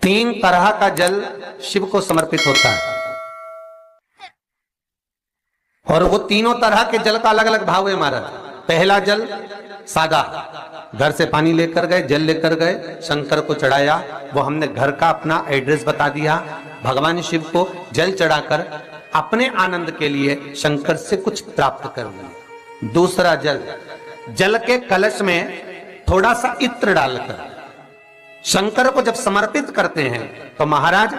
तीन तरह का जल शिव को समर्पित होता है और वो तीनों तरह के जल का अलग अलग भाव है महाराज। पहला जल सादा, घर से पानी लेकर गए, जल लेकर गए, शंकर को चढ़ाया, वो हमने घर का अपना एड्रेस बता दिया, भगवान शिव को जल चढ़ाकर अपने आनंद के लिए शंकर से कुछ प्राप्त कर लिया। दूसरा जल, जल के कलश में थोड़ा सा इत्र डालकर शंकर को जब समर्पित करते हैं तो महाराज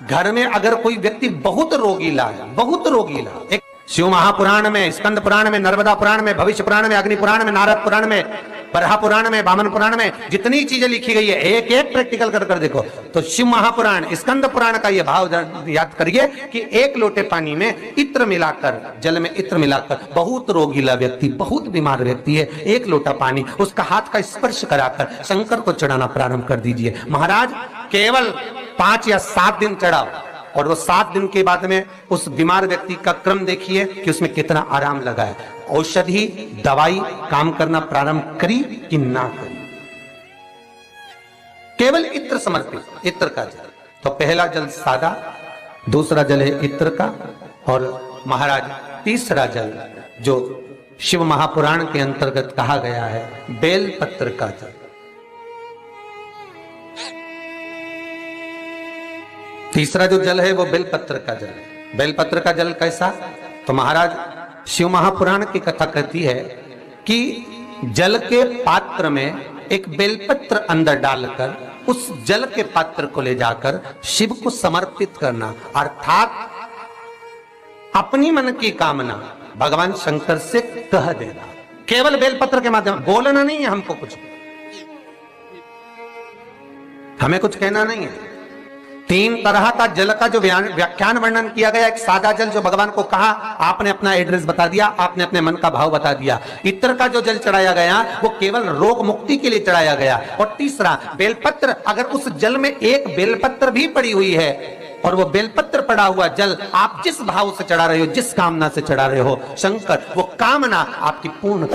घर में अगर कोई व्यक्ति बहुत रोगीला है, बहुत रोगीला, एक शिव महापुराण में, स्कंद पुराण में, नर्मदा पुराण में, भविष्य पुराण में, अग्नि पुराण में, नारद पुराण में, बरहा पुराण में, वामन पुराण में जितनी चीजें लिखी गई है एक एक प्रैक्टिकल कर देखो तो शिव महापुराण, स्कंद पुराण का ये भाव याद करिए कि एक लोटे पानी में इत्र मिलाकर, जल में इत्र मिलाकर, बहुत रोगीला व्यक्ति, बहुत बीमार व्यक्ति है, एक लोटा पानी उसका हाथ का स्पर्श कराकर शंकर को चढ़ाना प्रारंभ कर दीजिए। महाराज केवल 5 या 7 दिन चढ़ाओ और वो 7 दिन के बाद में उस बीमार व्यक्ति का क्रम देखिए कि उसमें कितना आराम लगा है। औषधि दवाई काम करना प्रारंभ करी कि ना करी। केवल इत्र समर्पित, इत्र का जल। तो पहला जल सादा, दूसरा जल है इत्र का, और महाराज तीसरा जल जो शिव महापुराण के अंतर्गत कहा गया है बेलपत्र का जल। तीसरा जो जल है वो बेलपत्र का जल। बेलपत्र का जल कैसा? तो महाराज शिव महापुराण की कथा कहती है कि जल के पात्र में एक बेलपत्र अंदर डालकर उस जल के पात्र को ले जाकर शिव को समर्पित करना, अर्थात अपनी मन की कामना भगवान शंकर से कह देना, केवल बेलपत्र के माध्यम। बोलना नहीं है हमको, कुछ हमें कुछ कहना नहीं है। 3 तरह का जल का जो व्याख्यान वर्णन किया गया, एक सादा जल जो भगवान को कहा, आपने अपना एड्रेस बता दिया, आपने अपने मन का भाव बता दिया। इत्र का जो जल चढ़ाया गया वो केवल रोग मुक्ति के लिए चढ़ाया गया। और तीसरा बेलपत्र, अगर उस जल में एक बेलपत्र भी पड़ी हुई है और वो बेलपत्र पड़ा हुआ जल आप जिस भाव से चढ़ा रहे हो, जिस कामना से चढ़ा रहे हो, शंकर वो कामना आपकी पूर्ण